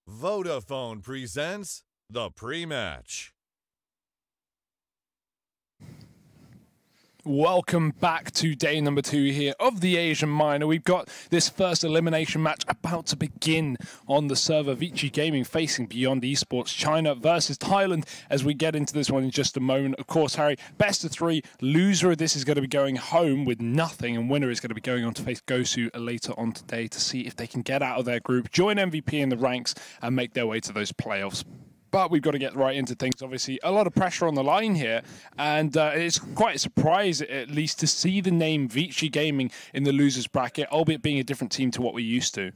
Vodafone presents the pre-match. Welcome back to day number 2 here of the Asian Minor. We've got this first elimination match about to begin on the server. ViCi Gaming facing Beyond Esports China versus Thailand as we get into this one in just a moment. Of course, Harry, best of 3. Loser of this is going to be going home with nothing, and winner is going to be going on to face Gosu later on today to see if they can get out of their group, join MVP in the ranks, and make their way to those playoffs. But we've got to get right into things. Obviously, a lot of pressure on the line here, and it's quite a surprise, at least, to see the name ViCi Gaming in the losers bracket, albeit being a different team to what we're used to.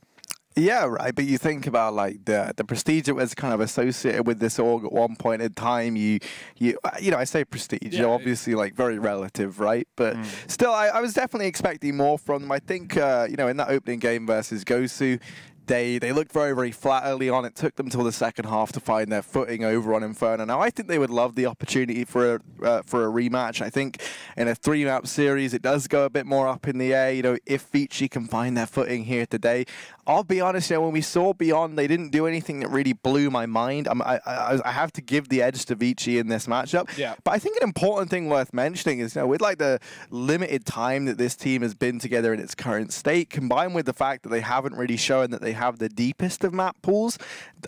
Yeah, right. But you think about like the prestige that was kind of associated with this org at one point in time. You know, I say prestige, yeah, you know, obviously like very relative, right? But still, I was definitely expecting more from them. I think you know, in that opening game versus Gosu, they looked very, very flat early on. It took them till the second half to find their footing over on Inferno. Now, I think they would love the opportunity for a rematch. I think in a 3-map series, it does go a bit more up in the air. You know, if ViCi can find their footing here today, I'll be honest, you know, when we saw Beyond, they didn't do anything that really blew my mind. I have to give the edge to ViCi in this matchup. Yeah. But I think an important thing worth mentioning is, you know, with like the limited time that this team has been together in its current state, combined with the fact that they haven't really shown that they have the deepest of map pools,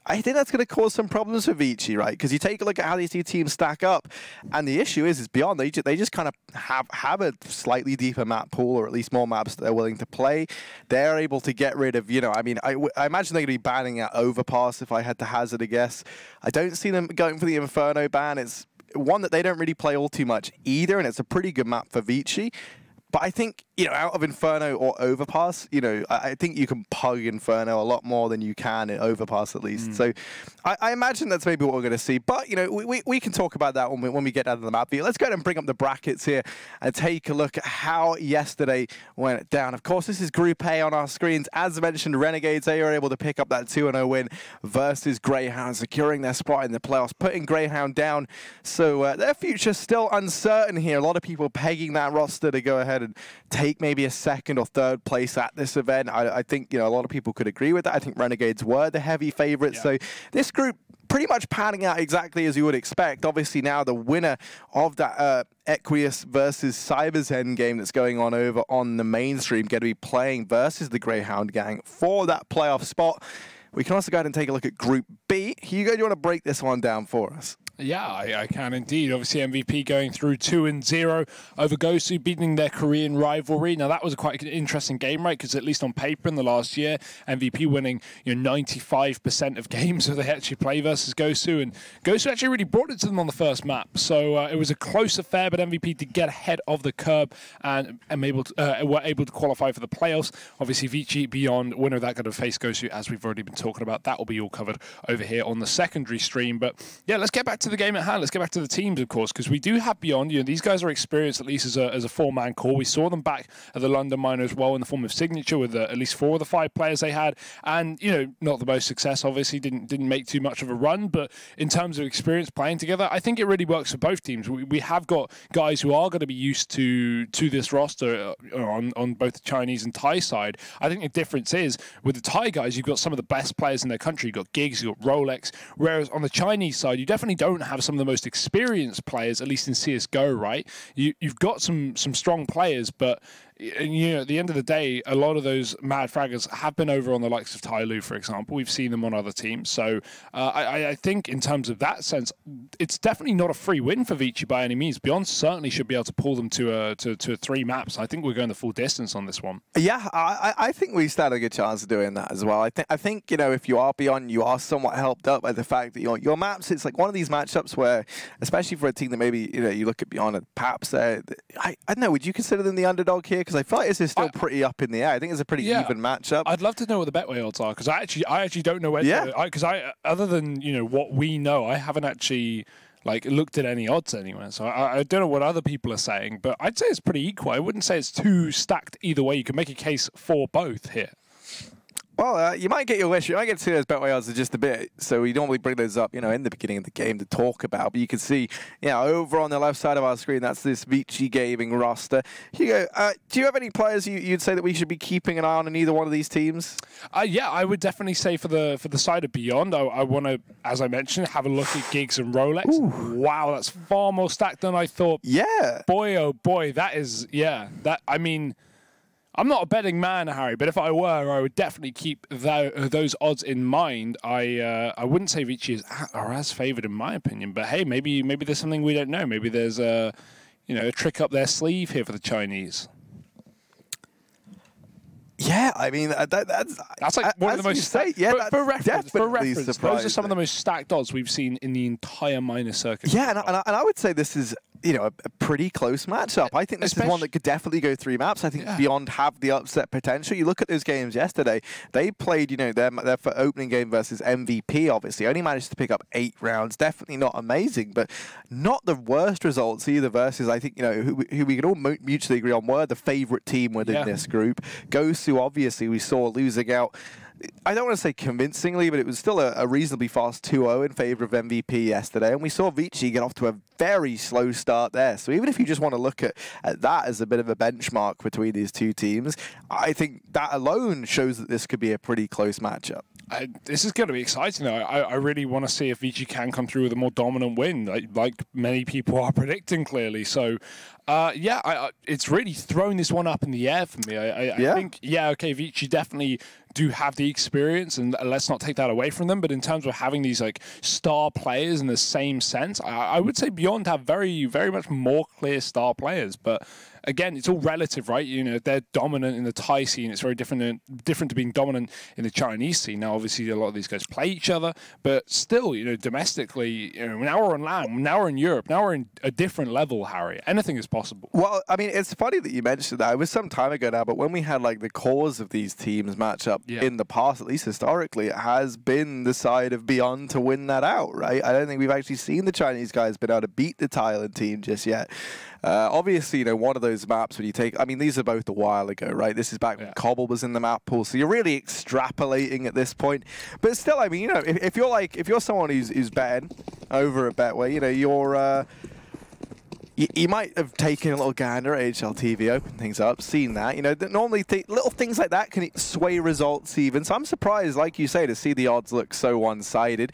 I think that's going to cause some problems for ViCi, right? Because you take a look at how these two teams stack up, and the issue is Beyond, they just kind of have a slightly deeper map pool, or at least more maps that they're willing to play. They're able to get rid of, you know, I mean, I imagine they're going to be banning out Overpass if I had to hazard a guess. I don't see them going for the Inferno ban. It's one that they don't really play all too much either, and it's a pretty good map for ViCi. But I think, you know, out of Inferno or Overpass, you know, I think you can pug Inferno a lot more than you can in Overpass, at least. So I imagine that's maybe what we're going to see. But, you know, we can talk about that when we get out of the map view. Let's go ahead and bring up the brackets here and take a look at how yesterday went down. Of course, this is Group A on our screens. As mentioned, Renegades, they were able to pick up that 2-0 win versus Greyhound, securing their spot in the playoffs, putting Greyhound down. So their future's still uncertain here. A lot of people pegging that roster to go ahead and take maybe a 2nd or 3rd place at this event. I think, you know, a lot of people could agree with that. I think Renegades were the heavy favorites. Yeah. So this group pretty much panning out exactly as you would expect. Obviously now the winner of that Equius versus Cyberzen game that's going on over on the mainstream, going to be playing versus the Greyhound gang for that playoff spot. We can also go ahead and take a look at Group B. Hugo, do you want to break this one down for us? Yeah, I can indeed. Obviously, MVP going through 2-0 over Gosu, beating their Korean rivalry. Now, that was a quite interesting game, right? Because at least on paper in the last year, MVP winning 95% of games that they actually play versus Gosu. And Gosu actually really brought it to them on the first map. So it was a close affair, but MVP did get ahead of the curb and were able to qualify for the playoffs. Obviously, ViCi Beyond, winner of that, going to face Gosu, as we've already been talking about. That will be all covered over here on the secondary stream. But yeah, let's get back to the game at hand. Let's get back to the teams, of course, because we do have Beyond. You know, these guys are experienced, at least as a 4-man core. We saw them back at the London Minor as well in the form of Signature with at least 4 of the 5 players they had. And, you know, not the most success, obviously, didn't make too much of a run. But in terms of experience playing together, I think it really works for both teams. We have got guys who are going to be used to this roster on both the Chinese and Thai side. I think the difference is with the Thai guys, you've got some of the best players in their country. You've got Gigs, you've got Rolex. Whereas on the Chinese side, you definitely don't have some of the most experienced players, at least in CSGO, right? You've got some strong players, but you know, at the end of the day, a lot of those mad fraggers have been over on the likes of Tyloo, for example. We've seen them on other teams. So I think in terms of that sense, it's definitely not a free win for ViCi by any means. Beyond certainly should be able to pull them to 3 maps. I think we're going the full distance on this one. Yeah, I think we stand a good chance of doing that as well. I think you know, if you are Beyond, you are somewhat helped up by the fact that your maps, it's like one of these matchups where, especially for a team that maybe, you know, you look at Beyond and perhaps I don't know, would you consider them the underdog here? Because I feel like this is still pretty up in the air. I think it's a pretty even matchup. I'd love to know what the Betway odds are, because I actually don't know where. Because other than, you know, what we know, I haven't actually like looked at any odds anywhere. So I don't know what other people are saying, but I'd say it's pretty equal. I wouldn't say it's too stacked either way. You can make a case for both here. Well, you might get your wish. You might get to see those Betway odds in just a bit. So we normally bring those up, in the beginning of the game to talk about. But you can see, over on the left side of our screen, that's this ViCi Gaming roster. Hugo, do you have any players you'd say that we should be keeping an eye on in either one of these teams? Yeah, I would definitely say for the side of Beyond, I want to, as I mentioned, have a look at Giggs and Rolex. Ooh. Wow, that's far more stacked than I thought. Yeah. Boy, oh boy, that is, I mean, I'm not a betting man, Harry, but if I were, I would definitely keep those odds in mind. I wouldn't say ViCi is as favoured in my opinion, but hey, maybe there's something we don't know. Maybe there's a trick up their sleeve here for the Chinese. Yeah, I mean that's like one of the most stacked. Yeah, for reference, surprising. those are some of the most stacked odds we've seen in the entire minor circuit. Yeah, and I would say this is a pretty close matchup. I think this is one that could definitely go 3 maps. I think Beyond have the upset potential. You look at those games yesterday. They played, their opening game versus MVP. Obviously, only managed to pick up 8 rounds. Definitely not amazing, but not the worst results either. Versus, I think who we could all mutually agree on were the favorite team within this group. Gosu, obviously, we saw losing out. I don't want to say convincingly, but it was still a reasonably fast 2-0 in favor of MVP yesterday. And we saw ViCi get off to a very slow start there. So even if you just want to look at that as a bit of a benchmark between these two teams, I think that alone shows that this could be a pretty close matchup. This is going to be exciting, though. I really want to see if ViCi can come through with a more dominant win, like many people are predicting, clearly. So, it's really thrown this one up in the air for me. I think, okay, ViCi definitely do have the experience, and let's not take that away from them. But in terms of having these star players in the same sense, I would say Beyond have very, very much more clear star players. But again, it's all relative, right? They're dominant in the Thai scene. It's very different to being dominant in the Chinese scene. Now, obviously, a lot of these guys play each other, but still, domestically, now we're on land, now we're in Europe, now we're in a different level, Harry. Anything is possible. Well, I mean, it's funny that you mentioned that. It was some time ago now, but when we had the cores of these teams match up in the past, at least historically, it has been the side of Beyond to win that out, right? I don't think we've actually seen the Chinese guys been able to beat the Thailand team just yet. Obviously, one of those maps when you take, I mean, these are both a while ago, right? This is back when Cobble was in the map pool, so you're really extrapolating at this point. But still, I mean, if you're someone who's betting over at Betway, you might have taken a little gander at HLTV, opened things up, seen that. Normally little things like that can sway results even. So I'm surprised, like you say, to see the odds look so one-sided.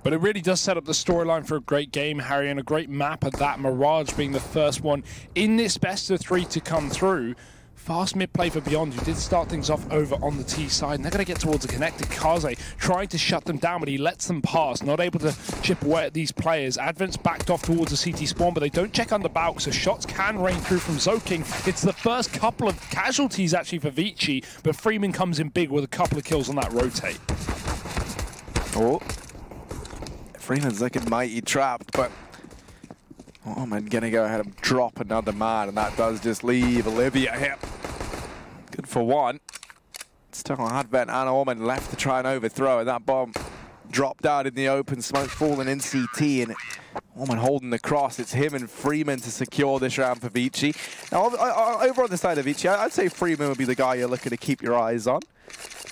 But it really does set up the storyline for a great game, Harry, and a great map at that. Mirage being the first one in this best-of-3 to come through. Fast mid-play for Beyond, who did start things off over on the T side, and they're going to get towards a connected. Kaze trying to shut them down, but he lets them pass, not able to chip away at these players. Advent's backed off towards the CT spawn, but they don't check under Bauk, so shots can rain through from Zoking. It's the first couple of casualties, actually, for ViCi, but Freeman comes in big with a couple of kills on that rotate. Oh. Freeman's looking mighty trapped, but Omen gonna go ahead and drop another man, and that does just leave Olivia here. Good for one. Still Advent and Omen left to try and overthrow, and that bomb dropped out in the open, smoke falling in CT, and Omen holding the cross. It's him and Freeman to secure this round for ViCi. Now, over on the side of ViCi, I'd say Freeman would be the guy you're looking to keep your eyes on.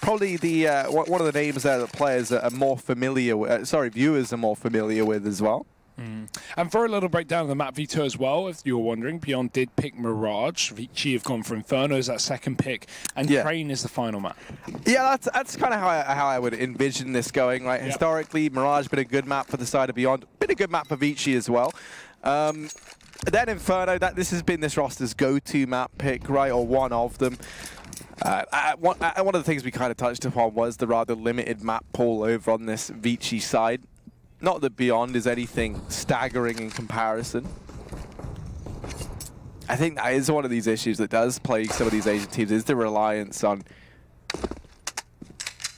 Probably the one of the names there that players are more familiar with, viewers are more familiar with as well. And for a little breakdown of the map veto as well, if you were wondering, Beyond did pick Mirage. ViCi have gone for Inferno as that second pick, and Crane is the final map. Yeah, that's kind of how I would envision this going. Right, historically, Mirage been a good map for the side of Beyond, been a good map for ViCi as well. Then Inferno, this has been this roster's go-to map pick, right, or one of them. One of the things we kind of touched upon was the rather limited map pool over on this ViCi side. Not that Beyond is anything staggering in comparison. I think that is one of these issues that does plague some of these Asian teams, is the reliance on,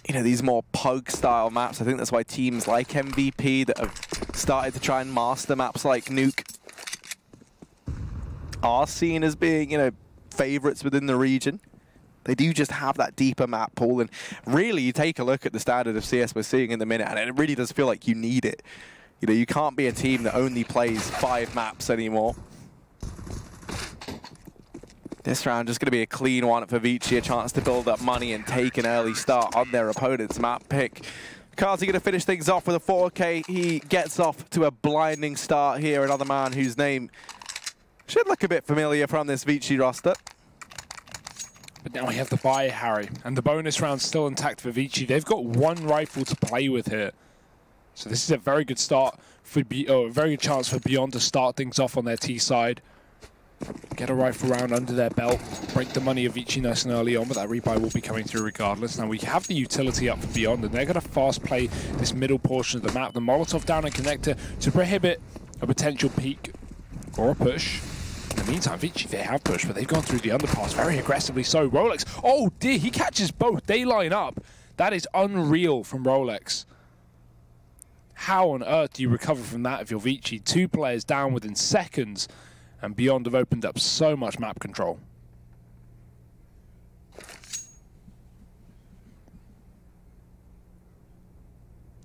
these more pug-style maps. I think that's why teams like MVP that have started to try and master maps like Nuke are seen as being, favorites within the region. They do just have that deeper map pool, and really you take a look at the standard of CS we're seeing in the minute, and it really does feel like you need it. You can't be a team that only plays 5 maps anymore. This round just going to be a clean one for ViCi, a chance to build up money and take an early start on their opponent's map pick. Kazi going to finish things off with a 4K. He gets off to a blinding start here. Another man whose name should look a bit familiar from this ViCi roster. But now we have the buy, Harry, and the bonus round's still intact for ViCi. They've got one rifle to play with here. So this is a very good start for a very good chance for Beyond to start things off on their T side. Get a rifle round under their belt, break the money of ViCi nice and early on, but that rebuy will be coming through regardless. Now we have the utility up for Beyond, and they're going to fast play this middle portion of the map. The Molotov down and connector to prohibit a potential peek or a push. In the meantime, ViCi, they have pushed, but they've gone through the underpass very aggressively. So Rolex, oh dear, he catches both. They line up. That is unreal from Rolex. How on earth do you recover from that if you're ViCi? 2 players down within seconds, and Beyond have opened up so much map control.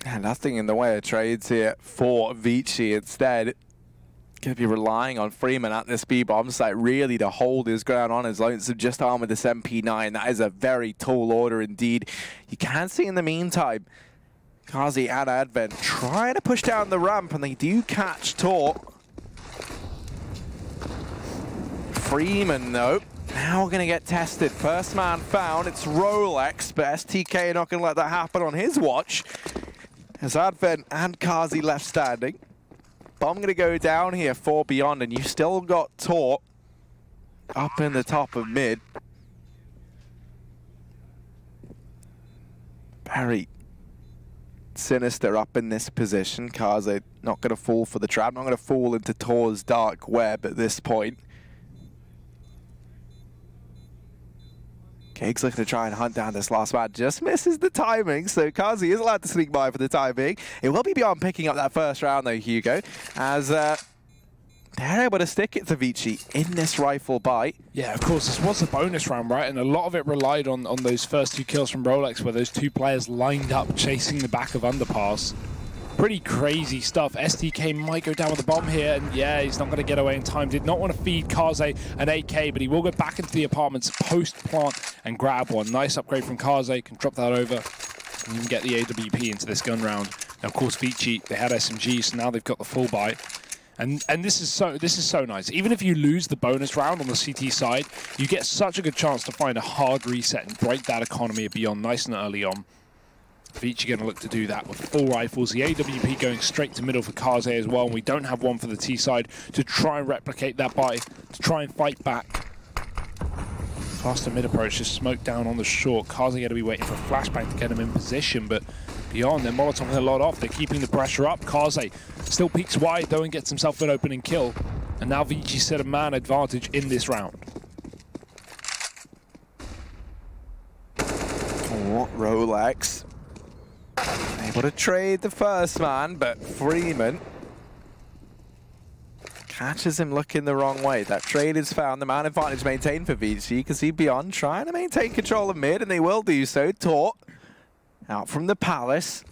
Yeah, nothing in the way of trades here for ViCi. Instead, going to be relying on Freeman at this B-bomb site really to hold his ground on his lonesome, just armed with this MP9. That is a very tall order indeed. You can see in the meantime, Kazi and Advent trying to push down the ramp, and they do catch Tor. Freeman, though, now going to get tested. First man found, it's Rolex, but STK not going to let that happen on his watch. As Advent and Kazi left standing. Bomb going to go down here for Beyond, and you've still got Tor up in the top of mid. Very sinister up in this position. Kazi not going to fall for the trap, not going to fall into Tor's dark web at this point. Keg's looking to try and hunt down this last man, just misses the timing, so Kazi is allowed to sneak by for the time being. It will be Beyond picking up that first round though, Hugo, as they're able to stick it to ViCi in this rifle bite. Yeah, of course, this was a bonus round, right? And a lot of it relied on those first 2 kills from Rolex, where those 2 players lined up chasing the back of underpass. Pretty crazy stuff. STK might go down with the bomb here, and yeah, he's not going to get away in time. Did not want to feed Kaze an AK, but he will go back into the apartments post-plant and grab one. Nice upgrade from Kaze, can drop that over, and you can get the AWP into this gun round. Now, of course, ViCi, they had SMGs, so now they've got the full buy. And this is so nice. Even if you lose the bonus round on the CT side, you get such a good chance to find a hard reset and break that economy of Beyond nice and early on. ViCi going to look to do that with 4 rifles. The AWP going straight to middle for Kaze as well. And we don't have one for the T side to try and replicate that buy, to try and fight back. Faster mid approach, just smoke down on the short. Kaze going to be waiting for a flashbang to get him in position, but Beyond, they're Molotoving a lot off. They're keeping the pressure up. Kaze still peeks wide though and gets himself an opening kill. And now ViCi set a man advantage in this round. Oh, Rolex. Able to trade the first man, but Freeman catches him looking the wrong way. That trade is found. The man advantage maintained for ViCi. You can see Beyond trying to maintain control of mid, and they will do so. Tor out from the Palace.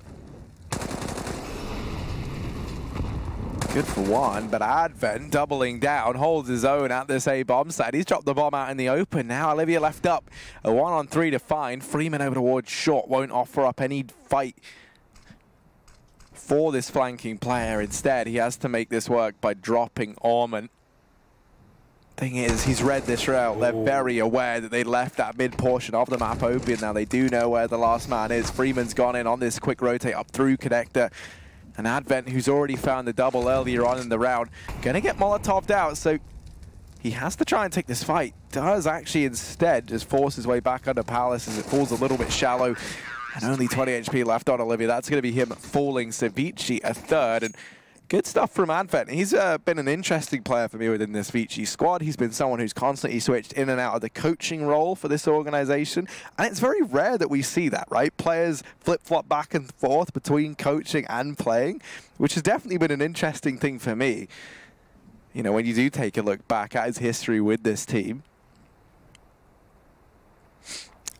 Good for one, but Advent doubling down, holds his own at this A-bomb site. He's dropped the bomb out in the open. Now Olivia left up a 1-on-3 to find. Freeman over towards short, won't offer up any fight for this flanking player. Instead, he has to make this work by dropping Orman. Thing is, he's read this route. They're very aware that they left that mid portion of the map open. Now they do know where the last man is. Freeman's gone in on this quick rotate up through connector. And Advent, who's already found the double earlier on in the round, gonna get Molotov'd out, so he has to try and take this fight. Does actually instead just force his way back under Palace as it falls a little bit shallow. And only 20 HP left on Olivia. That's gonna be him falling. So ViCi a third, and good stuff from Advent. He's been an interesting player for me within this ViCi squad. He's been someone who's constantly switched in and out of the coaching role for this organization. And it's very rare that we see that, right? Players flip-flop back and forth between coaching and playing, which has definitely been an interesting thing for me. You know, when you do take a look back at his history with this team.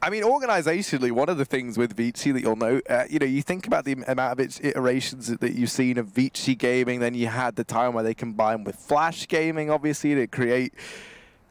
I mean, organizationally, one of the things with ViCi that you'll know, you know, you think about the amount of iterations that you've seen of ViCi gaming, then you had the time where they combined with Flash gaming, obviously, to create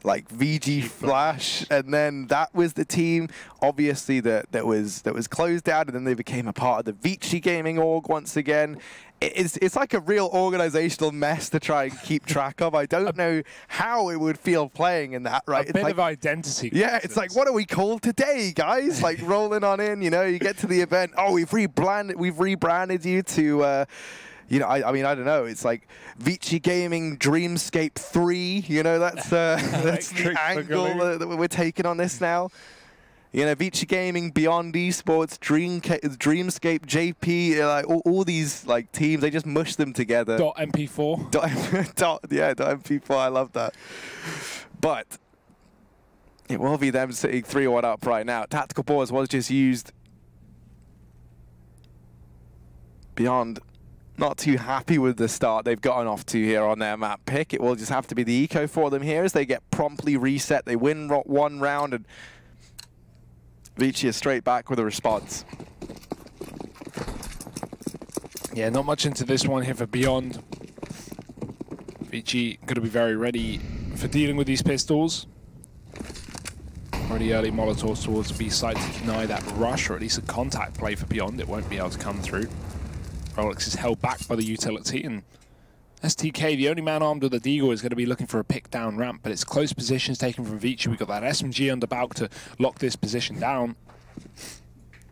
like VG Flash, and then that was the team, obviously, that was closed down, and then they became a part of the ViCi gaming org once again. It's like a real organizational mess to try and keep track of. I don't know how it would feel playing in that, right? A bit of identity. Yeah, it's like, what are we called today, guys? Like rolling on in, you know, you get to the event, oh, we've rebranded you to you know, I mean, I don't know. It's like ViCi Gaming Dreamscape 3. You know, that's the angle that we're taking on this now. You know, ViCi Gaming, Beyond Esports, Dreamscape, JP, like all these like teams, they just mush them together. .mp4. .mp4. I love that. But it will be them sitting 3-1 up right now. Tactical pause was just used. Beyond not too happy with the start they've gotten off to here on their map pick. It will just have to be the eco for them here as they get promptly reset. They win one round, and ViCi is straight back with a response. Yeah, not much into this one here for Beyond. ViCi going to be very ready for dealing with these pistols. Already early Molotovs towards B side to deny that rush, or at least a contact play for Beyond. It won't be able to come through. Rolex is held back by the utility, and STK, the only man armed with a deagle, is going to be looking for a pick down ramp, but it's close positions taken from ViCi. We've got that SMG under Balk to lock this position down.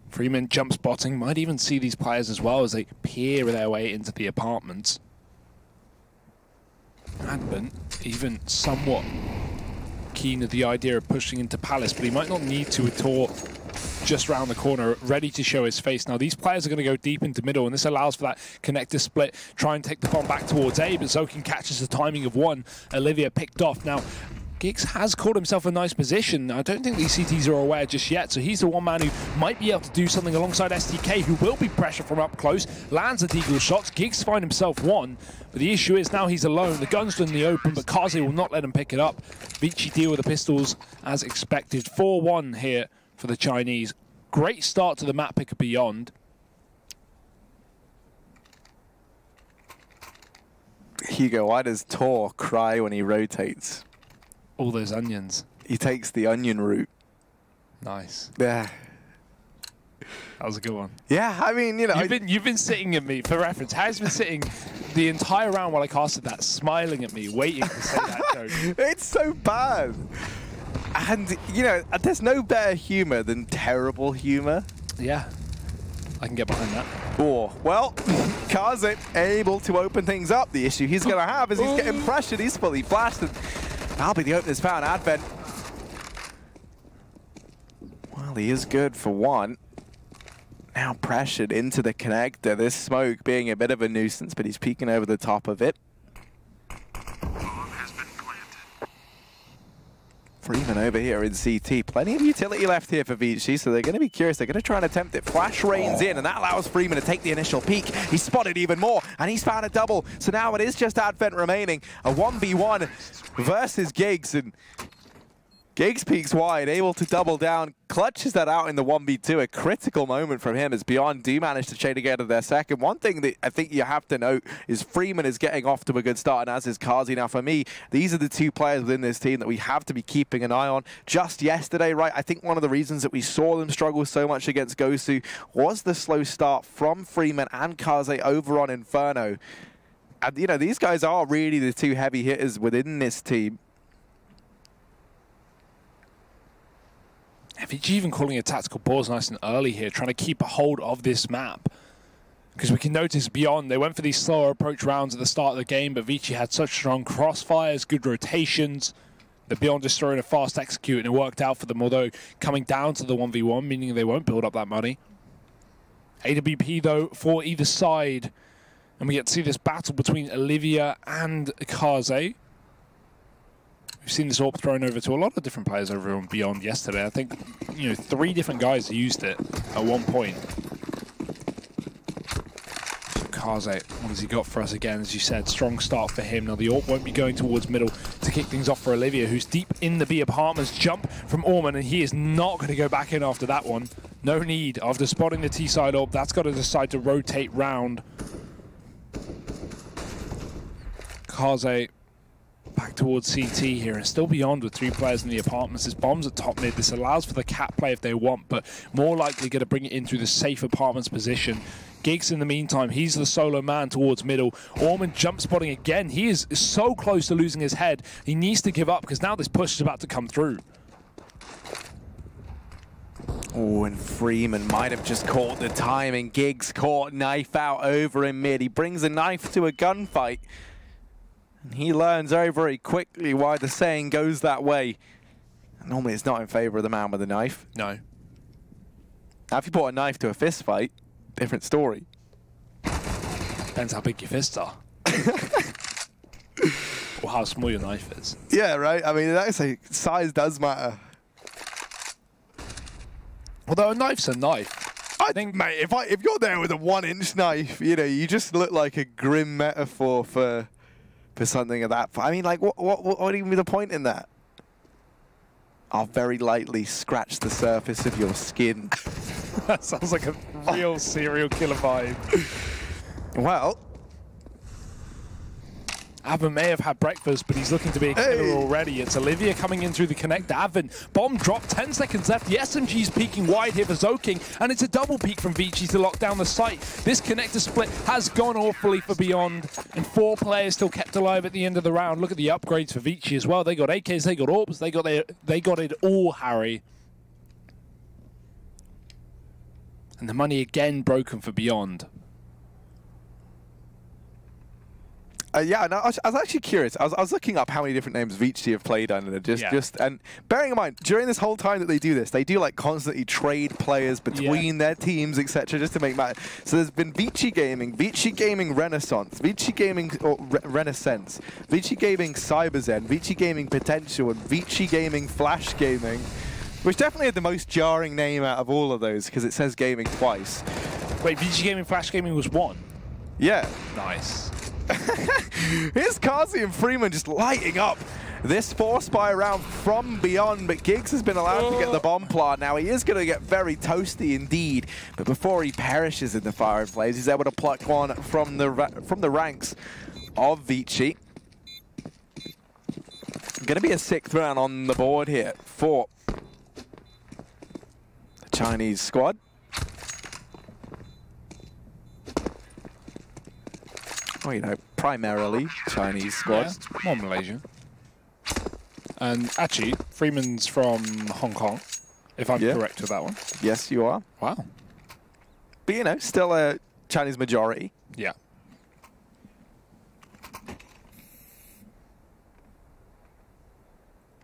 Freeman jump spotting, might even see these players as well as they peer their way into the apartments. Advent even somewhat keen at the idea of pushing into Palace, but he might not need to at all. Just round the corner, ready to show his face. Now, these players are going to go deep into middle, and this allows for that connector split. Try and take the bomb back towards A, but Zokin catches the timing of one. Olivia picked off. Now, Giggs has caught himself a nice position. I don't think these CTs are aware just yet, so he's the one man who might be able to do something alongside STK, who will be pressure from up close. Lands the deagle shots. Giggs find himself one, but the issue is now he's alone. The gun's in the open, but Kaze will not let him pick it up. ViCi deal with the pistols as expected. 4-1 here for the Chinese. Great start to the map pick of Beyond. Hugo, why does Tor cry when he rotates? All those onions. He takes the onion route. Nice. Yeah. That was a good one. Yeah, I mean, you know. You've been sitting at me, for reference, Harry's been sitting the entire round while I casted that, smiling at me, waiting to say that joke. It's so bad. And, you know, there's no better humor than terrible humor. Yeah, I can get behind that. Oh, well, Kaze able to open things up. The issue he's going to have is he's getting pressured. He's fully flashed, and that'll be the openers found. Advent. Well, he is good for one. Now pressured into the connector. This smoke being a bit of a nuisance, but he's peeking over the top of it. Freeman over here in CT. Plenty of utility left here for ViCi, so they're going to be curious. They're going to try and attempt it. Flash rains in, and that allows Freeman to take the initial peek. He's spotted even more, and he's found a double. So now it is just Advent remaining. A 1v1 versus Giggs, and Giggs peeks wide, able to double down, clutches that out in the 1v2. A critical moment from him as Beyond do manage to chain together their second. One thing that I think you have to note is Freeman is getting off to a good start, and as is Kaze. Now, for me, these are the two players within this team that we have to be keeping an eye on. Just yesterday, right, I think one of the reasons that we saw them struggle so much against Gosu was the slow start from Freeman and Kaze over on Inferno. And, you know, these guys are really the two heavy hitters within this team. ViCi even calling a tactical pause nice and early here, trying to keep a hold of this map. Because we can notice Beyond, they went for these slower approach rounds at the start of the game, but ViCi had such strong crossfires, good rotations. The Beyond just throwing a fast execute, and it worked out for them, although coming down to the 1v1, meaning they won't build up that money. AWP, though, for either side. And we get to see this battle between Olivia and Kaze. We've seen this AWP thrown over to a lot of different players over on Beyond yesterday. I think, you know, 3 different guys used it at one point. So Kaze, what has he got for us again? As you said, strong start for him. Now the AWP won't be going towards middle to kick things off for Olivia, who's deep in the B apartments. Jump from Orman, and he is not going to go back in after that one. No need. After spotting the T-side AWP, that's got to decide to rotate round. Kaze back towards CT here, and still beyond with 3 players in the apartments. This bomb's at top mid. This allows for the cat play if they want, but more likely going to bring it in through the safe apartments position. Giggs in the meantime, he's the solo man towards middle. Orman jump spotting again. He is so close to losing his head. He needs to give up because now this push is about to come through. Oh, and Freeman might have just caught the timing. Giggs caught knife out over in mid. He brings a knife to a gunfight. And he learns very, very quickly why the saying goes that way. Normally it's not in favor of the man with the knife. No. Now if you put a knife to a fist fight, different story. Depends how big your fists are. Or how small your knife is. Yeah, right? I mean, that's a, size does matter. Although a knife's a knife. I think, mate, if you're there with a 1-inch knife, you know, you just look like a grim metaphor for something of that. I mean, like, what even be the point in that? I'll very lightly scratch the surface of your skin. That sounds like a real serial killer vibe. Well, Avin may have had breakfast, but he's looking to be a killer already. It's Olivia coming in through the connector. Avin, bomb drop, 10 seconds left. The SMG's peeking wide here for Zoking, and it's a double peek from ViCi to lock down the site. This connector split has gone awfully for Beyond, and 4 players still kept alive at the end of the round. Look at the upgrades for ViCi as well. They got AKs, they got orbs, they got it all, Harry. And the money again broken for Beyond. yeah, no, I was actually curious. I was looking up how many different names ViCi have played under. And bearing in mind, during this whole time that they do this, they do like constantly trade players between their teams, etc., just to make matter. So there's been ViCi Gaming Renaissance, ViCi Gaming Renaissance, ViCi Gaming CyberZen, ViCi Gaming Potential, and ViCi Gaming Flash Gaming, which definitely had the most jarring name out of all of those because it says gaming twice. Wait, ViCi Gaming Flash Gaming was 1? Yeah. Nice. Here's Kazi and Freeman just lighting up this 4-spy round from Beyond, but Giggs has been allowed to get the bomb plant. Now he is going to get very toasty indeed, but before he perishes in the fire and flames, he's able to pluck one from the ranks of ViCi. Going to be a 6th round on the board here for the Chinese squad. Well, you know, primarily Chinese squad. Yeah, more Malaysian. And actually, Freeman's from Hong Kong, if I'm correct with that one. Yes, you are. Wow. But, you know, still a Chinese majority. Yeah.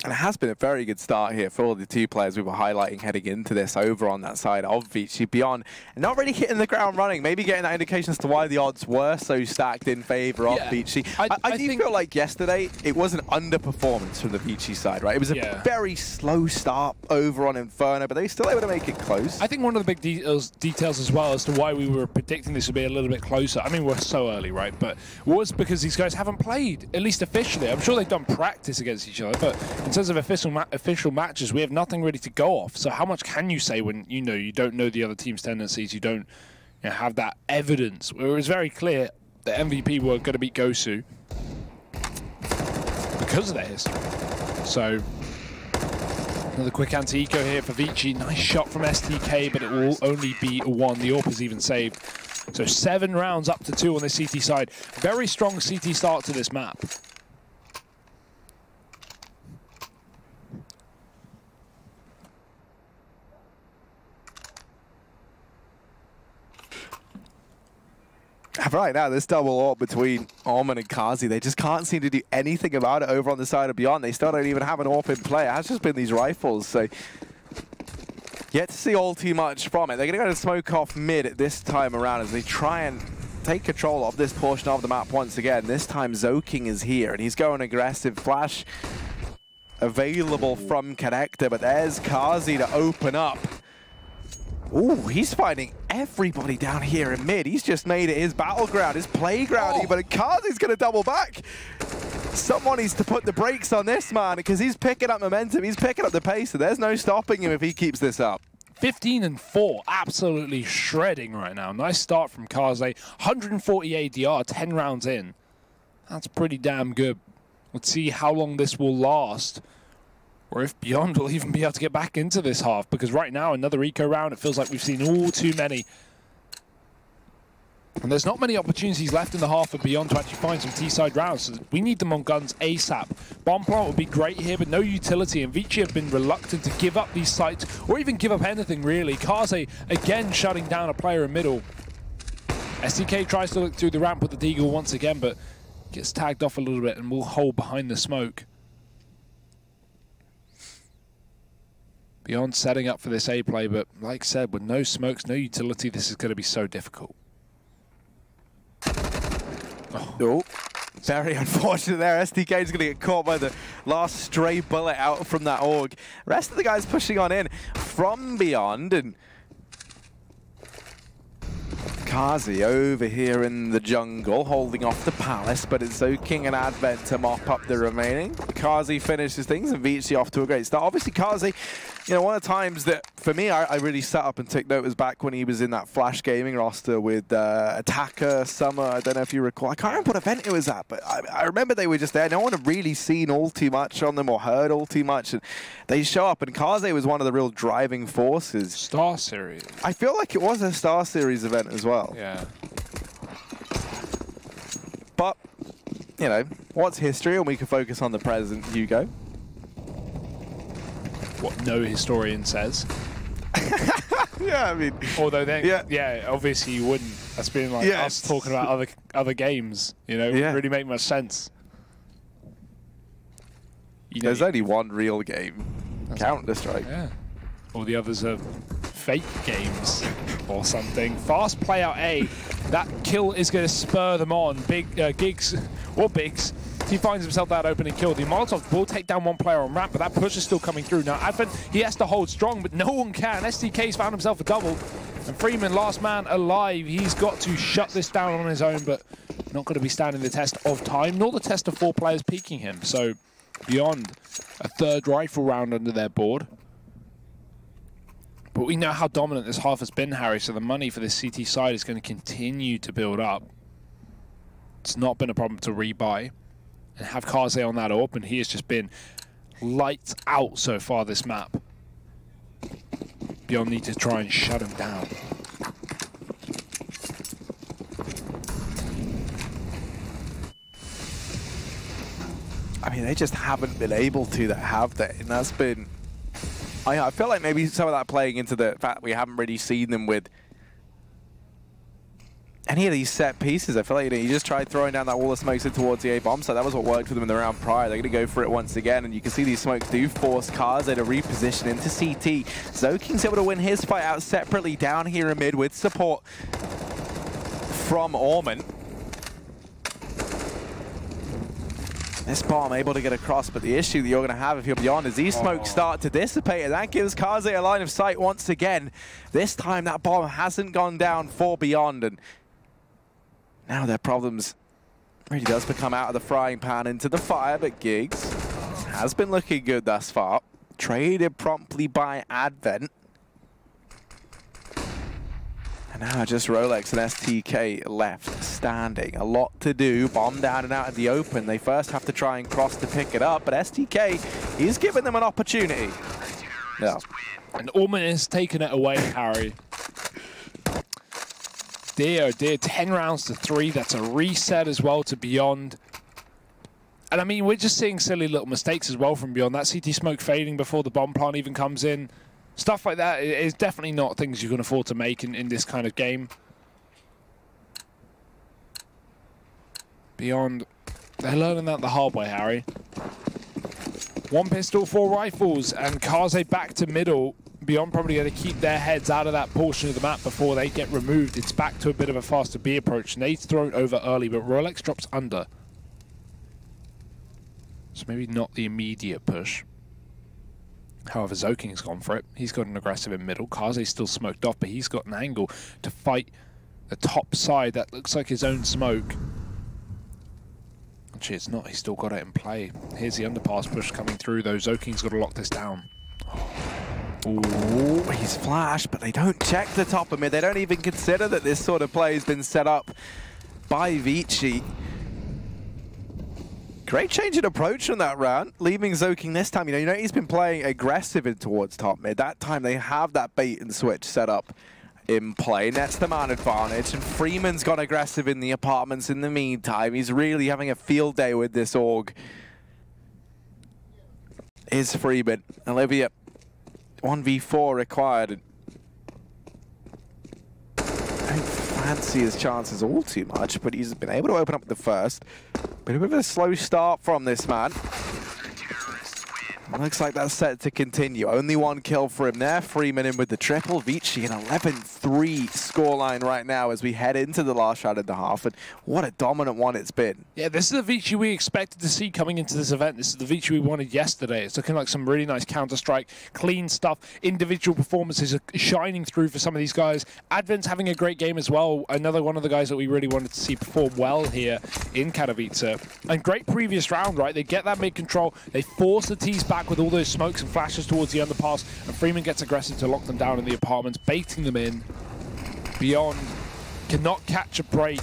And it has been a very good start here for all the 2 players we were highlighting heading into this over on that side of ViCi. Beyond, not really hitting the ground running, maybe getting that indication as to why the odds were so stacked in favor of ViCi. I do feel like yesterday it was an underperformance from the ViCi side, right? It was a very slow start over on Inferno, but they were still able to make it close. I think one of the big details as well as to why we were predicting this would be a little bit closer, I mean, we're so early, right? But was because these guys haven't played, at least officially. I'm sure they've done practice against each other, but in terms of official matches, we have nothing ready to go off. So how much can you say when you don't know the other team's tendencies, you don't have that evidence? It was very clear that MVP were going to beat Gosu because of their history. So another quick anti-eco here for ViCi. Nice shot from STK, but it will only be a 1. The AWP is even saved. So 7 rounds up to 2 on the CT side. Very strong CT start to this map. Right now, this double AWP between Orman and Kazi, they just can't seem to do anything about it over on the side of Beyond. They still don't even have an AWP in play. It has just been these rifles, so yet to see all too much from it. They're going to go to smoke off mid at this time around as they try and take control of this portion of the map once again. This time, Zoking is here, and he's going aggressive. Flash available from Connector, but there's Kazi to open up. Ooh, he's finding everybody down here in mid. He's just made it his battleground, his playground even. And Kazi's going to double back. Someone needs to put the brakes on this man because he's picking up momentum. He's picking up the pace, and there's no stopping him if he keeps this up. 15 and 4, absolutely shredding right now. Nice start from Kazi. 140 ADR, 10 rounds in. That's pretty damn good. Let's see how long this will last, or if Beyond will even be able to get back into this half, because right now, another eco round, it feels like we've seen all too many. And there's not many opportunities left in the half for Beyond to actually find some T-side rounds, so we need them on guns ASAP. Bomb plant would be great here, but no utility, and ViCi have been reluctant to give up these sites, or even give up anything, really. Kaze, again, shutting down a player in middle. SDK tries to look through the ramp with the Deagle once again, but gets tagged off a little bit and will hold behind the smoke. Beyond setting up for this A play, but like I said, with no smokes, no utility, this is going to be so difficult. Oh, very unfortunate there. SDK is going to get caught by the last stray bullet out from that AUG. Rest of the guys pushing on in from Beyond, and Kazi over here in the jungle, holding off the Palace, but it's Zoking and Advent to mop up the remaining. Kazi finishes things, and ViCi off to a great start. Obviously, Kazi, you know, one of the times that, for me, I really sat up and took note was back when he was in that Flash Gaming roster with Attacker, Summer, I don't know if you recall. I can't remember what event it was at, but I remember they were just there. No one had really seen all too much on them or heard all too much, and they show up, and Kazi was one of the real driving forces. Star Series. I feel like it was a Star Series event as well. Yeah. But, you know, what's history, and we can focus on the present, Hugo. What no historian says. Yeah, I mean... Although then, yeah, obviously you wouldn't. That's been like us talking about other games, you know? It wouldn't really make much sense. You know, there's only one real game. Counter-Strike. Yeah. All the others are fake games or something. Fast play out A. That kill is going to spur them on. Giggs, or Biggs, he finds himself that opening kill. The Molotov will take down one player on ramp, but that push is still coming through. Now, Advent, he has to hold strong, but no one can. SDK's found himself a double. And Freeman, last man alive. He's got to shut this down on his own, but not going to be standing the test of time, nor the test of 4 players peeking him. So, Beyond a third rifle round under their board. But we know how dominant this half has been, Harry, so the money for this CT side is going to continue to build up. It's not been a problem to rebuy. And have Kaze on that AWP, and he has just been lights out so far this map. Beyond need to try and shut him down. I mean, they just haven't been able to, have they? And that's been... I feel like maybe some of that playing into the fact we haven't really seen them with any of these set pieces. I feel like, you know, you just tried throwing down that wall of smokes in towards the A bomb site. That was what worked for them in the round prior. They're going to go for it once again, and you can see these smokes do force Kaze to reposition into CT. Zoking's able to win his fight out separately down here in mid with support from Orman. This bomb able to get across, but the issue that you're going to have if you're Beyond is these smokes start to dissipate, and that gives Kaze a line of sight once again. This time that bomb hasn't gone down for Beyond, and now their problems really does become out of the frying pan into the fire, but Giggs has been looking good thus far. Traded promptly by Advent. And now just Rolex and STK left standing. A lot to do. Bomb down and out in the open. They first have to try and cross to pick it up, but STK is giving them an opportunity. Yeah. And Orman has taken it away, Harry. Dear, oh dear, 10 rounds to 3. That's a reset as well to Beyond. And I mean, we're just seeing silly little mistakes as well from Beyond. That CT smoke fading before the bomb plant even comes in. Stuff like that is definitely not things you can afford to make in this kind of game. Beyond, they're learning that the hard way, Harry. 1 pistol, 4 rifles, and Kaze back to middle. Beyond probably going to keep their heads out of that portion of the map before they get removed. It's back to a bit of a faster B approach. Nade's thrown over early, but Rolex drops under. So maybe not the immediate push. However, Zoking's gone for it. He's got an aggressive in middle. Kaze's still smoked off, but he's got an angle to fight the top side. That looks like his own smoke. Actually, it's not. He's still got it in play. Here's the underpass push coming through, though. Zoking's got to lock this down. Ooh, he's flashed, but they don't check the top of mid. They don't even consider that this sort of play has been set up by ViCi. Great change in approach from that round, leaving Zoking this time. You know, he's been playing aggressive in towards top mid. That time they have that bait and switch set up in play. Nets the man advantage, and Freeman's got aggressive in the apartments in the meantime. He's really having a field day with this org. Is Freeman. Olivia, 1v4 required. I don't fancy his chances all too much, but he's been able to open up the first. Bit of a slow start from this man. Looks like that's set to continue. Only one kill for him there. Freeman in with the triple. ViCi an 11-3 scoreline right now as we head into the last round of the half. And what a dominant one it's been. Yeah, this is the ViCi we expected to see coming into this event. This is the ViCi we wanted yesterday. It's looking like some really nice Counter-Strike, clean stuff. Individual performances are shining through for some of these guys. Advent's having a great game as well. Another one of the guys that we really wanted to see perform well here in Katowice. And great previous round, right? They get that mid-control. They force the T's back with all those smokes and flashes towards the underpass, and Freeman gets aggressive to lock them down in the apartments, baiting them in. Beyond cannot catch a break.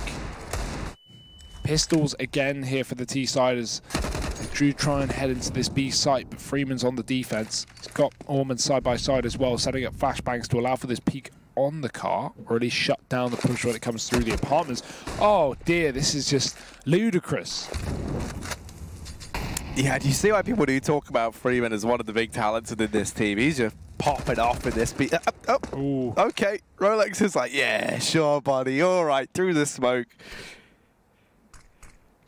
Pistols again here for the T-siders. They do try and head into this B site, but Freeman's on the defense. He's got Orman side by side as well, setting up flashbangs to allow for this peek on the car, or at least shut down the push when it comes through the apartments. Oh dear, this is just ludicrous. Yeah, do you see why people do talk about Freeman as one of the big talents within this team? He's just popping off in this beat. Okay. Rolex is like, yeah, sure, buddy. All right, through the smoke.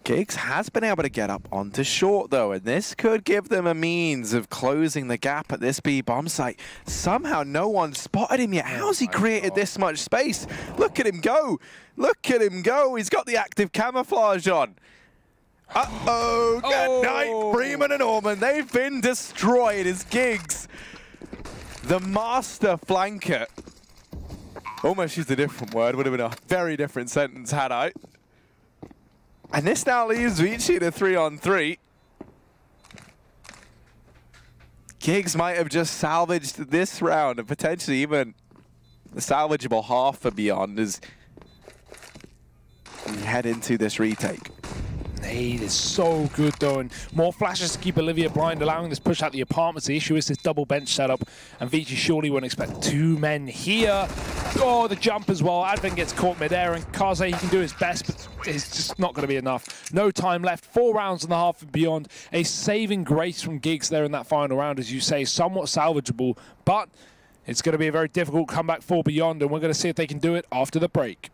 Giggs has been able to get up onto short, though, and this could give them a means of closing the gap at this B bomb site. Somehow no one spotted him yet. How's he created this much space? Look at him go. Look at him go. He's got the active camouflage on. Uh-oh, good night, Freeman and Orman. They've been destroyed as Giggs, the master flanker. Almost used a different word, would have been a very different sentence had I. And this now leaves ViCi to 3-on-3. Giggs might have just salvaged this round and potentially even the salvageable half for Beyond as we head into this retake. Nade is so good though, and more flashes to keep Olivia blind, allowing this push out the apartments. The issue is this double bench setup, and ViCi surely wouldn't expect two men here. Oh, the jump as well. Advent gets caught midair, and Kaze, he can do his best, but it's just not going to be enough. No time left. 4 rounds and a half and beyond. A saving grace from Giggs there in that final round, as you say, somewhat salvageable, but it's going to be a very difficult comeback for Beyond, and we're going to see if they can do it after the break.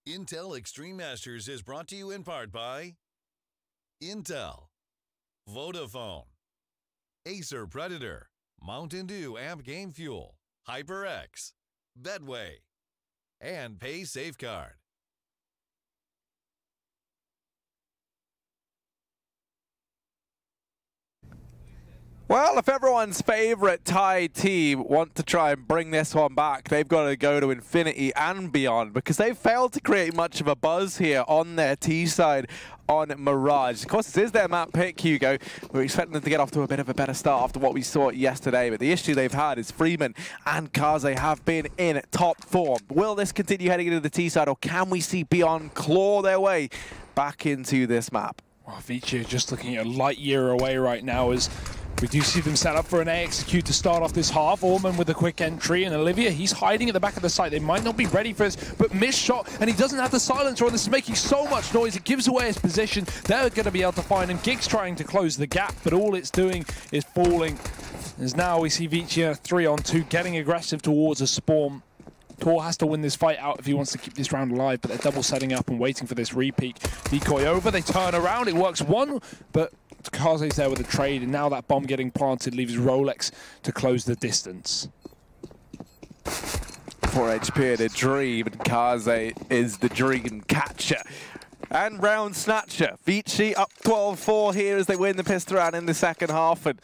Intel Extreme Masters is brought to you in part by Intel, Vodafone, Acer Predator, Mountain Dew Amp Game Fuel, HyperX, Bedway, and Pay Safeguard. Well, if everyone's favorite Thai team want to try and bring this one back, they've got to go to infinity and beyond, because they've failed to create much of a buzz here on their T side on Mirage. Of course, this is their map pick, Hugo. We're expecting them to get off to a bit of a better start after what we saw yesterday, but the issue they've had is Freeman and Kaze have been in top form. Will this continue heading into the T side, or can we see Beyond claw their way back into this map? Well, ViCi are just looking at a light year away right now as we do see them set up for an A execute to start off this half. Allman with a quick entry, and Olivia, he's hiding at the back of the site. They might not be ready for this, but missed shot, and he doesn't have the silencer on. This is making so much noise. It gives away his position. They're going to be able to find him. Gig's trying to close the gap, but all it's doing is falling. As now we see ViCi 3-on-2 getting aggressive towards a spawn. Tor has to win this fight out if he wants to keep this round alive, but they're double setting up and waiting for this repeat. Decoy over, they turn around, it works one, but Kaze's there with a trade, and now that bomb getting planted leaves Rolex to close the distance. 4 HP and a dream, and Kaze is the dream catcher and round snatcher. ViCi up 12-4 here as they win the pistol round in the second half, and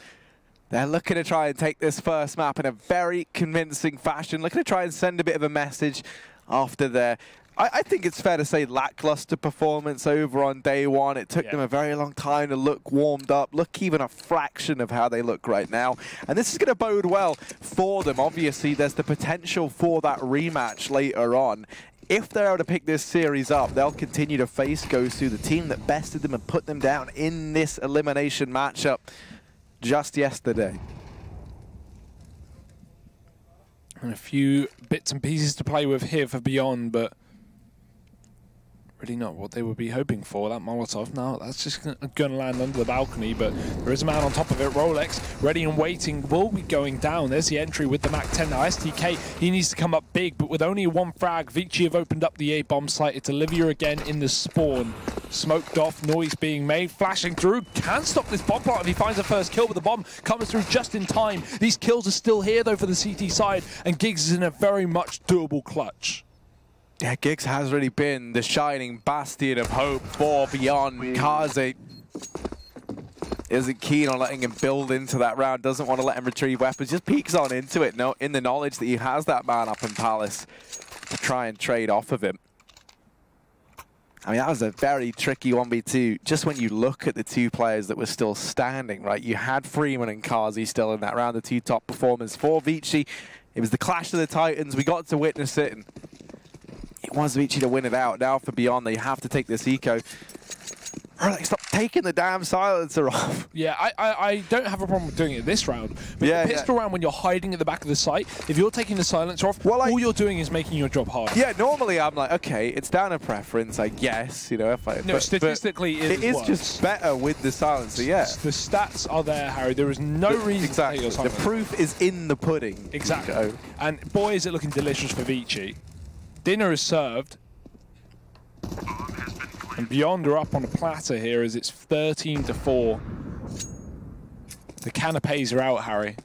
they're looking to try and take this first map in a very convincing fashion, looking to try and send a bit of a message after their, I think it's fair to say, lackluster performance over on day one. It took them a very long time to look warmed up, look even a fraction of how they look right now. And this is going to bode well for them. Obviously, there's the potential for that rematch later on. If they're able to pick this series up, they'll continue to face Gosu, the team that bested them and put them down in this elimination matchup just yesterday. And a few bits and pieces to play with here for Beyond, but really not what they would be hoping for. That Molotov, now that's just going to land under the balcony, but there is a man on top of it. Rolex, ready and waiting, will be going down. There's the entry with the MAC-10. Now STK, he needs to come up big, but with only one frag, ViCi have opened up the A-bomb site. It's Olivia again in the spawn. Smoked off, noise being made, flashing through. Can stop this bomb plant if he finds the first kill, but the bomb comes through just in time. These kills are still here, though, for the CT side, and Giggs is in a very much doable clutch. Yeah, Giggs has really been the shining bastion of hope for Beyond. Kaze isn't keen on letting him build into that round, doesn't want to let him retrieve weapons, just peeks on into it, in the knowledge that he has that man up in Palace to try and trade off of him. I mean, that was a very tricky 1v2. Just when you look at the two players that were still standing, right? You had Freeman and Kaze still in that round, the two top performers for ViCi. It was the clash of the Titans. We got to witness it, and it was ViCi to win it out. Now for Beyond, they have to take this eco. Like, stop taking the damn silencer off. Yeah, I don't have a problem with doing it this round. But the pistol round, when you're hiding at the back of the site, if you're taking the silencer off, all you're doing is making your job harder. Yeah, normally I'm like, okay, it's down to preference, I guess. You know, if I statistically it is just better with the silencer. Yeah, the stats are there, Harry. There is no reason to take your silencer. The proof is in the pudding. Exactly. And boy, is it looking delicious for ViCi. Dinner is served. And Beyond are up on a platter here as it's 13-4. The canapes are out, Harry.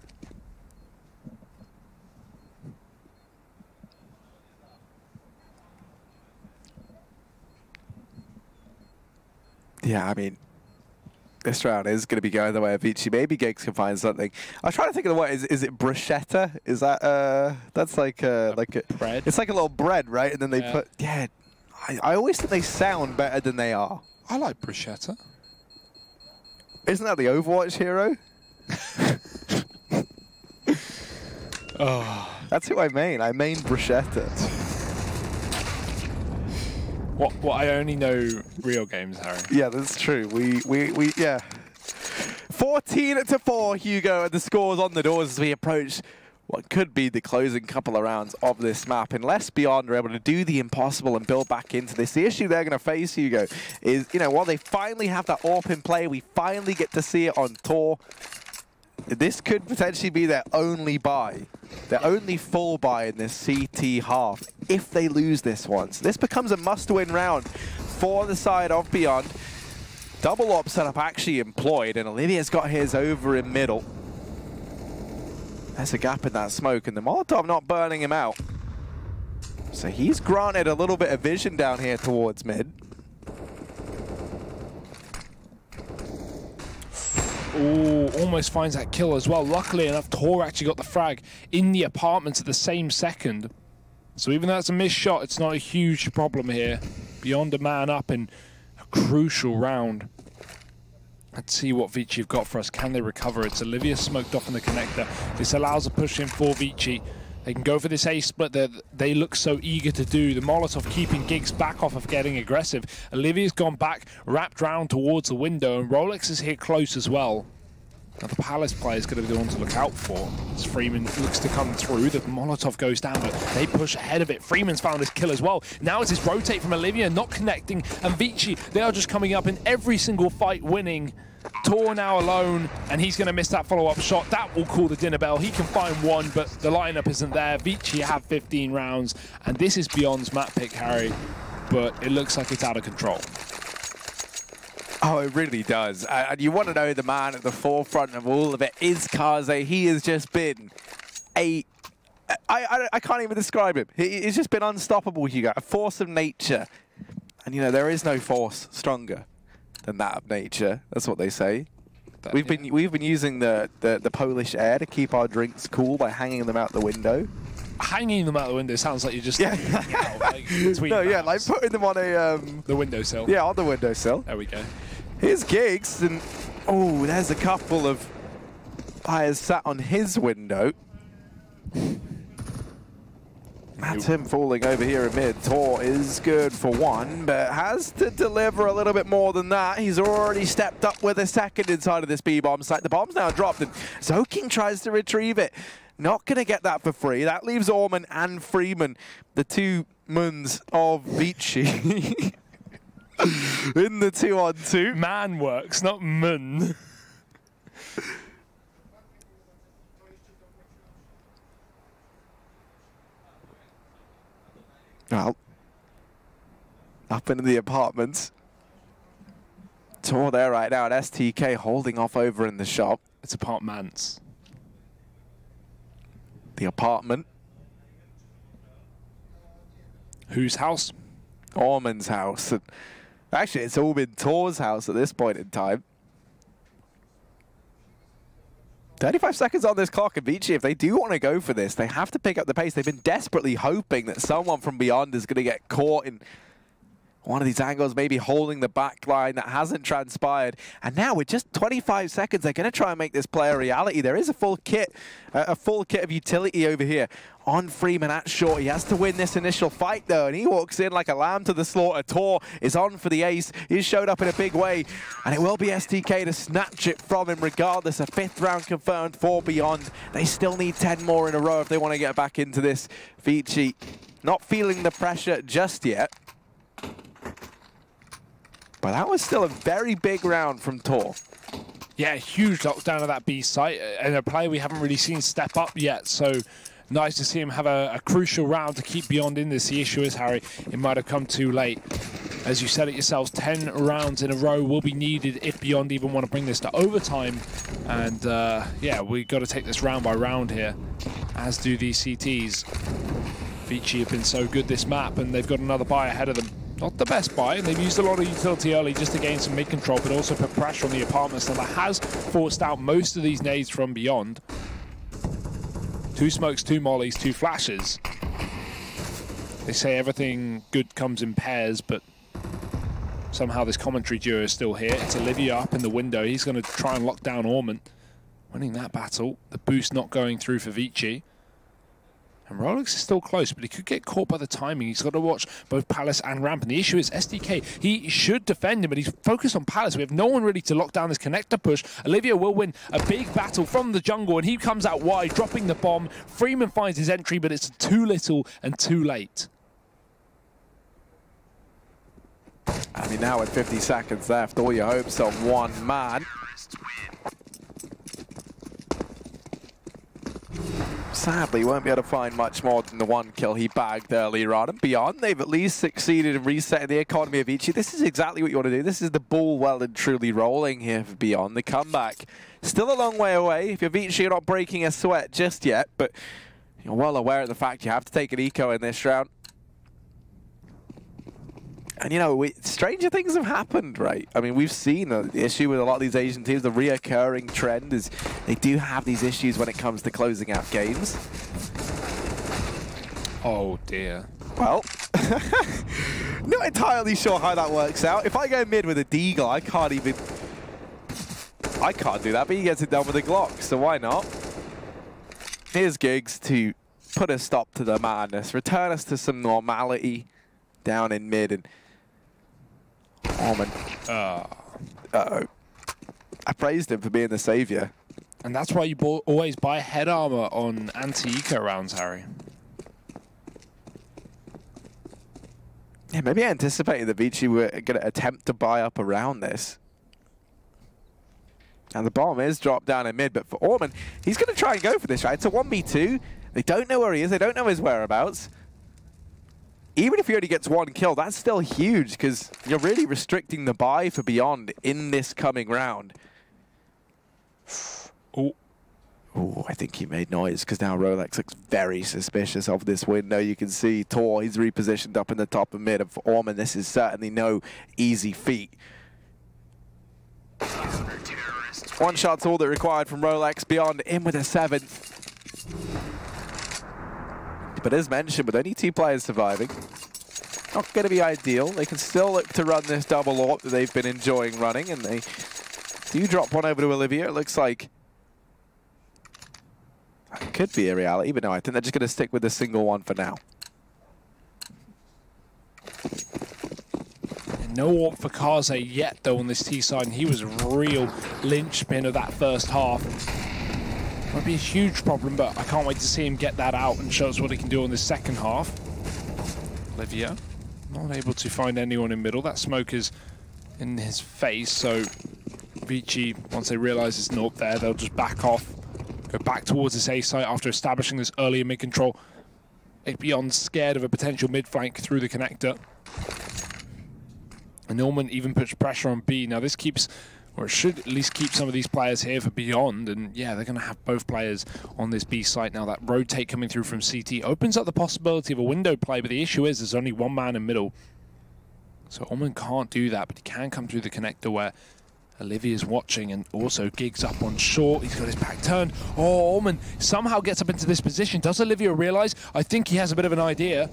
Yeah, I mean, this round is going to be going the way of ViCi. Maybe Giggs can find something. I was trying to think of the word. Is it bruschetta? Is that that's like a bread? It's like a little bread, right? And then they put I always think they sound better than they are. I like bruschetta. Isn't that the Overwatch hero? Oh, that's who I main. I main bruschetta. What I only know real games, Harry. Yeah, that's true. We 14-4, Hugo, and the score's on the doors as we approach what could be the closing couple of rounds of this map. Unless Beyond are able to do the impossible and build back into this, the issue they're going to face, Hugo, is, you know, while they finally have that AWP in play, we finally get to see it on Tor. This could potentially be their only buy, their only full buy in this CT half. if they lose this one. So this becomes a must-win round for the side of Beyond. Double op setup actually employed, and Olivia's got his over in middle. There's a gap in that smoke, and the Molotov not burning him out. So he's granted a little bit of vision down here towards mid. Oh, almost finds that kill as well. Luckily enough, Tor actually got the frag in the apartments at the same second. So even though it's a missed shot, it's not a huge problem here. Beyond a man up in a crucial round. Let's see what ViCi have got for us. Can they recover? It's Olivia smoked off in the connector. This allows a push in for ViCi. They can go for this A split that they look so eager to do. The Molotov keeping Giggs back off of getting aggressive. Olivia's gone back, wrapped round towards the window, and Rolex is here close as well. Now the Palace player is going to be the one to look out for. As Freeman looks to come through, the Molotov goes down, but they push ahead of it. Freeman's found his kill as well. Now it's his rotate from Olivia, not connecting, and ViCi, they are just coming up in every single fight, winning. Tor now alone, and he's going to miss that follow-up shot. That will call the dinner bell. He can find one, but the lineup isn't there. ViCi have 15 rounds, and this is Beyond's map pick, Harry, but it looks like it's out of control. Oh, it really does. And you want to know the man at the forefront of all of it is Kaze. He has just been I can't even describe him. He's just been unstoppable, Hugo. A force of nature. And, you know, there is no force stronger than that of nature. That's what they say. We've been using the Polish air to keep our drinks cool by hanging them out the window. Hanging them out the window sounds like you're just like putting them on a the windowsill. Yeah, on the windowsill. There we go. Here's Giggs, and oh, there's a couple of players sat on his window. That's him falling over here in mid. Tor is good for one, but has to deliver a little bit more than that. He's already stepped up with a second inside of this B-bomb site. The bomb's now dropped, and Zoking tries to retrieve it. Not going to get that for free. That leaves Orman and Freeman, the two Muns of ViCi, in the 2-on-2. Man works, not Mun. Well, up into the apartments. Tor there right now, and STK holding off over in the shop. It's apartments. The apartment. Whose house? Orman's house. And actually, it's all been Tor's house at this point in time. 35 seconds on this clock, and ViCi, if they do want to go for this, they have to pick up the pace. They've been desperately hoping that someone from Beyond is going to get caught in one of these angles, maybe holding the back line. That hasn't transpired. And now with just 25 seconds, they're going to try and make this play a reality. There is a full kit of utility over here on Freeman at short. He has to win this initial fight, though, and he walks in like a lamb to the slaughter. Tor is on for the ace. He's showed up in a big way, and it will be STK to snatch it from him regardless. A 5th round confirmed for Beyond. They still need 10 more in a row if they want to get back into this. ViCi not feeling the pressure just yet. But that was still a very big round from Tor. Yeah, huge lockdown of that B site, and a player we haven't really seen step up yet, so nice to see him have a crucial round to keep Beyond in this. The issue is, Harry, it might have come too late. As you said it yourselves, 10 rounds in a row will be needed if Beyond even want to bring this to overtime. And yeah, we've got to take this round by round here, as do these CTs. ViCi have been so good this map, and they've got another buy ahead of them. Not the best buy, and they've used a lot of utility early just to gain some mid-control, but also put pressure on the apartments. Now that has forced out most of these nades from Beyond. 2 smokes, 2 mollies, 2 flashes. They say everything good comes in pairs, but somehow this commentary duo is still here. It's Olivia up in the window. He's going to try and lock down Orman. Winning that battle. The boost not going through for ViCi. And Rolex is still close, but he could get caught by the timing. He's got to watch both Palace and Ramp. And the issue is STK, he should defend him, but he's focused on Palace. We have no one really to lock down this connector push. Olivia will win a big battle from the jungle, and he comes out wide, dropping the bomb. Freeman finds his entry, but it's too little and too late. I mean, now with 50 seconds left, all your hopes on one man. sadly won't be able to find much more than the one kill he bagged earlier on. And Beyond, they've at least succeeded in resetting the economy of ViCi. This is exactly what you want to do. This is the ball well and truly rolling here for Beyond. The comeback, still a long way away. If you're ViCi, you're not breaking a sweat just yet, but you're well aware of the fact you have to take an eco in this round. And, you know, stranger things have happened, right? I mean, we've seen the issue with a lot of these Asian teams. The reoccurring trend is they do have these issues when it comes to closing out games. Oh, dear. Well, not entirely sure how that works out. If I go mid with a Deagle, I can't do that, but he gets it done with a Glock, so why not? Here's Giggs to put a stop to the madness, return us to some normality down in mid, and Orman. Uh-oh. I praised him for being the savior. And that's why you always buy head armor on anti-eco rounds, Harry. Yeah, maybe I anticipated that ViCi were going to attempt to buy up around this. And the bomb is dropped down in mid, but for Orman, he's going to try and go for this, right? It's a 1v2. They don't know where he is. They don't know his whereabouts. Even if he only gets one kill, that's still huge because you're really restricting the buy for Beyond in this coming round. Oh, I think he made noise because now Rolex looks very suspicious of this window. You can see Tor, he's repositioned up in the top of mid, and for Orman, this is certainly no easy feat. One shot's all that required from Rolex. Beyond in with a 7th. But as mentioned, with only 2 players surviving, not going to be ideal. They can still look to run this double AWP that they've been enjoying running, and they do drop one over to Olivia. It looks like that could be a reality, but no, I think they're just going to stick with the single one for now. No AWP for Kaze yet, though, on this T side, and he was a real linchpin of that first half. Might be a huge problem, but I can't wait to see him get that out and show us what he can do on this second half. Olivia, not able to find anyone in middle. That smoke is in his face, so ViCi, once they realize it's not there, they'll just back off, go back towards this A site after establishing this earlier mid control. Beyond scared of a potential mid flank through the connector. And Norman even puts pressure on B. Now this keeps, or it should at least keep some of these players here for Beyond. And yeah, they're going to have both players on this B site now. That rotate coming through from CT opens up the possibility of a window play, but the issue is there's only one man in middle. So Orman can't do that, but he can come through the connector where Olivia's watching, and also Giggs up on short. He's got his back turned. Oh, Orman somehow gets up into this position. Does Olivia realize? I think he has a bit of an idea.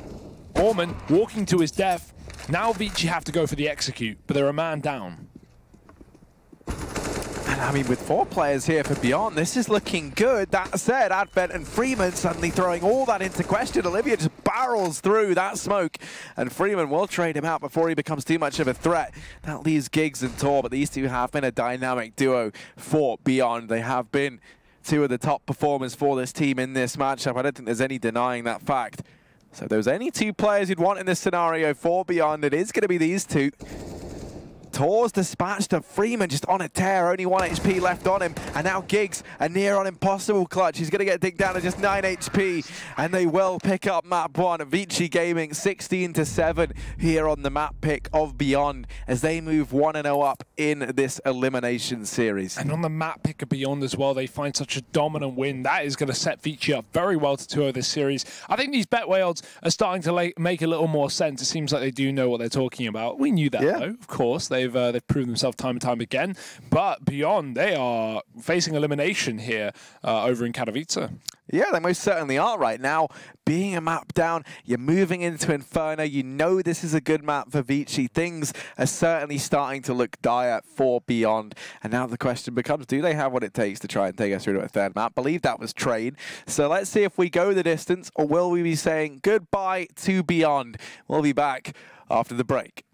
Orman walking to his death. Now ViCi have to go for the execute, but they're a man down. And I mean, with 4 players here for Beyond, this is looking good. That said, Advent and Freeman suddenly throwing all that into question. Olivia just barrels through that smoke, and Freeman will trade him out before he becomes too much of a threat. That leaves Giggs and Tor, but these two have been a dynamic duo for Beyond. They have been 2 of the top performers for this team in this matchup. I don't think there's any denying that fact. So there's only 2 players you'd want in this scenario for Beyond. It is going to be these 2. Tor's dispatched to Freeman just on a tear, only 1 HP left on him, and now Giggs, a near on impossible clutch. He's going to get digged down to just 9 HP, and they will pick up map 1. ViCi Gaming 16-7 here on the map pick of Beyond as they move 1-0 up in this elimination series. And on the map pick of Beyond as well, they find such a dominant win. That is going to set ViCi up very well to 2-0 this series. I think these Betway odds are starting to make a little more sense. It seems like they do know what they're talking about. We knew that, though, of course. They've proven themselves time and time again. But Beyond, they are facing elimination here over in Katowice. Yeah, they most certainly are right now. Being a map down, you're moving into Inferno. You know this is a good map for ViCi. Things are certainly starting to look dire for Beyond. And now the question becomes, do they have what it takes to try and take us through to a 3rd map? I believe that was trade. So let's see if we go the distance, or will we be saying goodbye to Beyond? We'll be back after the break.